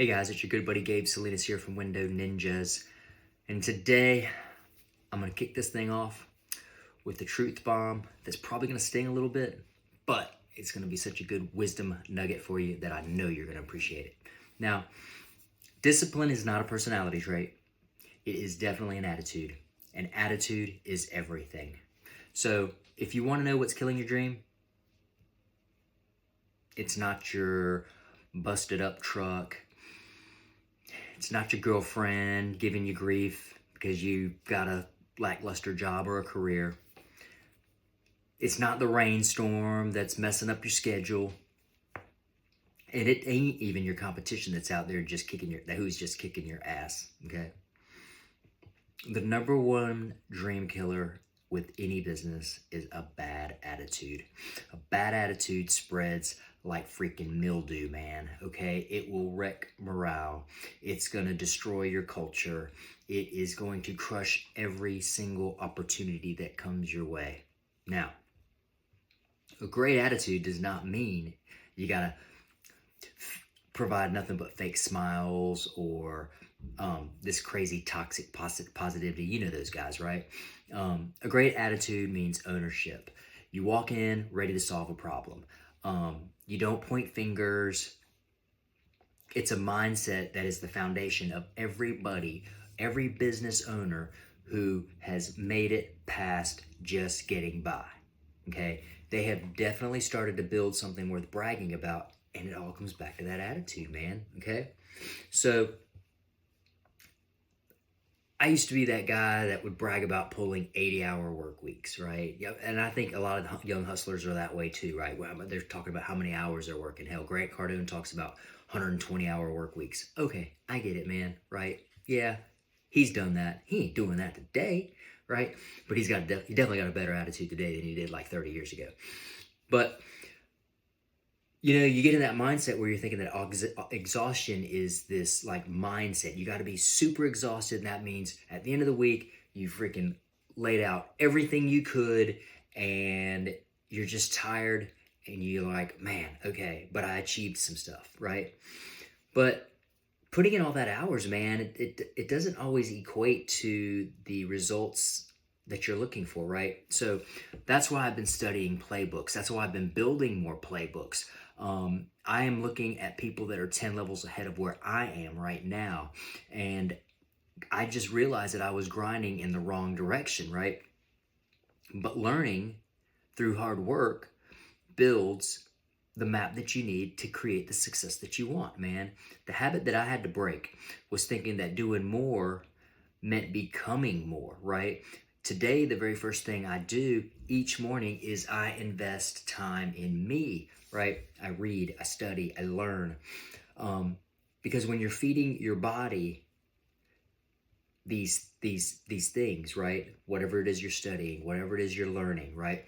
Hey guys, it's your good buddy Gabe Salinas here from Window Ninjas. And today I'm going to kick this thing off with the truth bomb that's probably going to sting a little bit, but it's going to be such a good wisdom nugget for you that I know you're going to appreciate it. Now, discipline is not a personality trait, it is definitely an attitude. And attitude is everything. So if you want to know what's killing your dream, it's not your busted up truck. It's not your girlfriend giving you grief because you got a lackluster job or a career. It's not the rainstorm that's messing up your schedule. And it ain't even your competition that's out there who's just kicking your ass, okay? The number one dream killer with any business is a bad attitude. A bad attitude spreads like freaking mildew, man, okay? It will wreck morale. It's gonna destroy your culture. It is going to crush every single opportunity that comes your way. Now, a great attitude does not mean you gotta provide nothing but fake smiles or this crazy toxic positivity. You know those guys, right? A great attitude means ownership. You walk in ready to solve a problem. You don't point fingers. It's a mindset that is the foundation of every business owner who has made it past just getting by. Okay? They have definitely started to build something worth bragging about, and it all comes back to that attitude, man. Okay? So, I used to be that guy that would brag about pulling 80-hour work weeks, right? Yeah, and I think a lot of young hustlers are that way too, right? They're talking about how many hours they're working. Hell, Grant Cardone talks about 120-hour work weeks. Okay, I get it, man, right? Yeah, he's done that. He ain't doing that today, right? But he definitely got a better attitude today than he did like 30 years ago. But you get in that mindset where you're thinking that exhaustion is this like mindset. You got to be super exhausted. And that means at the end of the week, you freaking laid out everything you could and you're just tired and you're like, man, okay, but I achieved some stuff, right? But putting in all that hours, man, it doesn't always equate to the results that you're looking for, right? So that's why I've been studying playbooks. That's why I've been building more playbooks. I am looking at people that are 10 levels ahead of where I am right now. And I just realized that I was grinding in the wrong direction, right? But learning through hard work builds the map that you need to create the success that you want, man. The habit that I had to break was thinking that doing more meant becoming more, right? Today, the very first thing I do each morning is I invest time in me, right? I read, I study, I learn. Because when you're feeding your body these things, right? Whatever it is you're studying, whatever it is you're learning, right?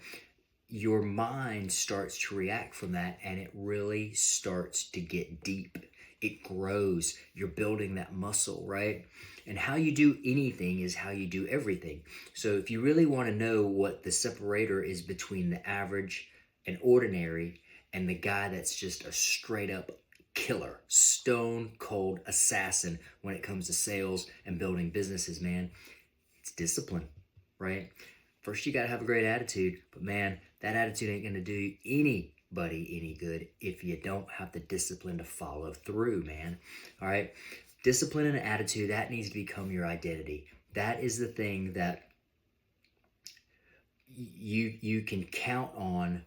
Your mind starts to react from that and it really starts to get deep. It grows. You're building that muscle, right? And how you do anything is how you do everything. So if you really want to know what the separator is between the average and ordinary and the guy that's just a straight up killer, stone cold assassin when it comes to sales and building businesses, man, it's discipline, right? First, you got to have a great attitude, but man, that attitude ain't going to do anybody any good if you don't have the discipline to follow through, man. All right? Discipline and attitude, that needs to become your identity. That is the thing that you can count on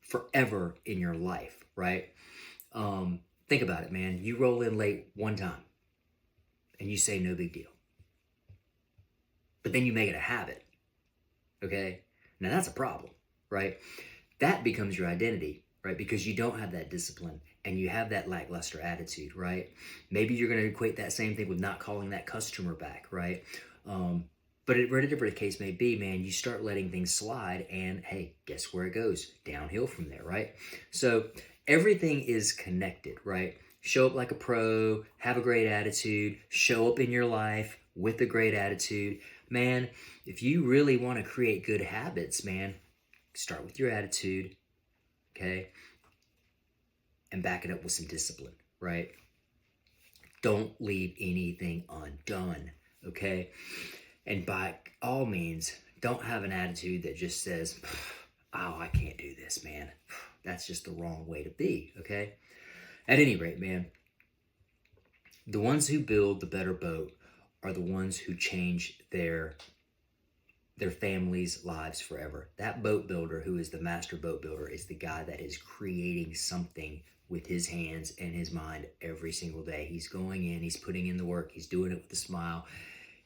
forever in your life, right? Think about it, man. You roll in late one time and you say no big deal. But then you make it a habit. Okay? Now that's a problem, right? That becomes your identity, right? Because you don't have that discipline and you have that lackluster attitude, right? Maybe you're going to equate that same thing with not calling that customer back, right? But whatever the case may be, man, you start letting things slide and hey, guess where it goes? Downhill from there, right? So everything is connected, right? Show up like a pro, have a great attitude, show up in your life with a great attitude. Man, if you really want to create good habits, man, start with your attitude, okay? And back it up with some discipline, right? Don't leave anything undone, okay? And by all means, don't have an attitude that just says, oh, I can't do this, man. That's just the wrong way to be, okay? At any rate, man, the ones who build the better boat are the ones who change their families' lives forever. That boat builder who is the master boat builder is the guy that is creating something with his hands and his mind every single day. He's going in, he's putting in the work, he's doing it with a smile.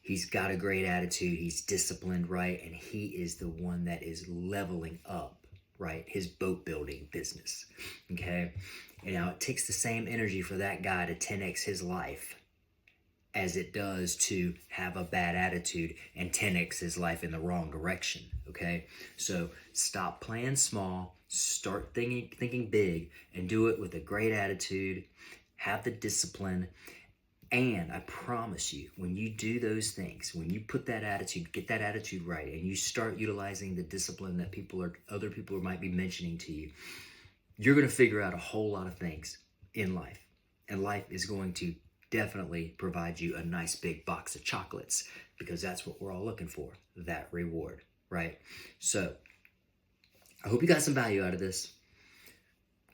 He's got a great attitude, he's disciplined, right? And he is the one that is leveling up, right? His boat building business, okay? And now it takes the same energy for that guy to 10x his life as it does to have a bad attitude and 10x his life in the wrong direction, okay? So stop playing small, start thinking big, and do it with a great attitude, have the discipline, and I promise you, when you do those things, when you put that attitude, get that attitude right, and you start utilizing the discipline that other people might be mentioning to you, you're going to figure out a whole lot of things in life. And life is going to definitely provide you a nice big box of chocolates, because that's what we're all looking for, that reward, right? So I hope you got some value out of this.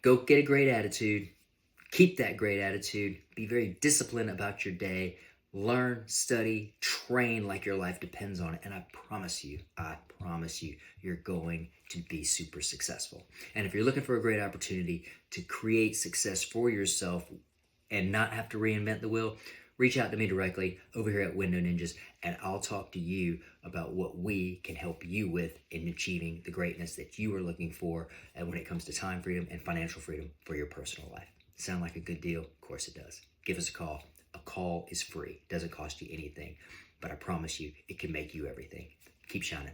Go get a great attitude. Keep that great attitude. Be very disciplined about your day. Learn, study, train like your life depends on it. And I promise you, you're going to be super successful. And if you're looking for a great opportunity to create success for yourself and not have to reinvent the wheel, reach out to me directly over here at Window Ninjas, and I'll talk to you about what we can help you with in achieving the greatness that you are looking for, and when it comes to time freedom and financial freedom for your personal life. Sound like a good deal? Of course it does. Give us a call. A call is free. Doesn't cost you anything. But I promise you, it can make you everything. Keep shining.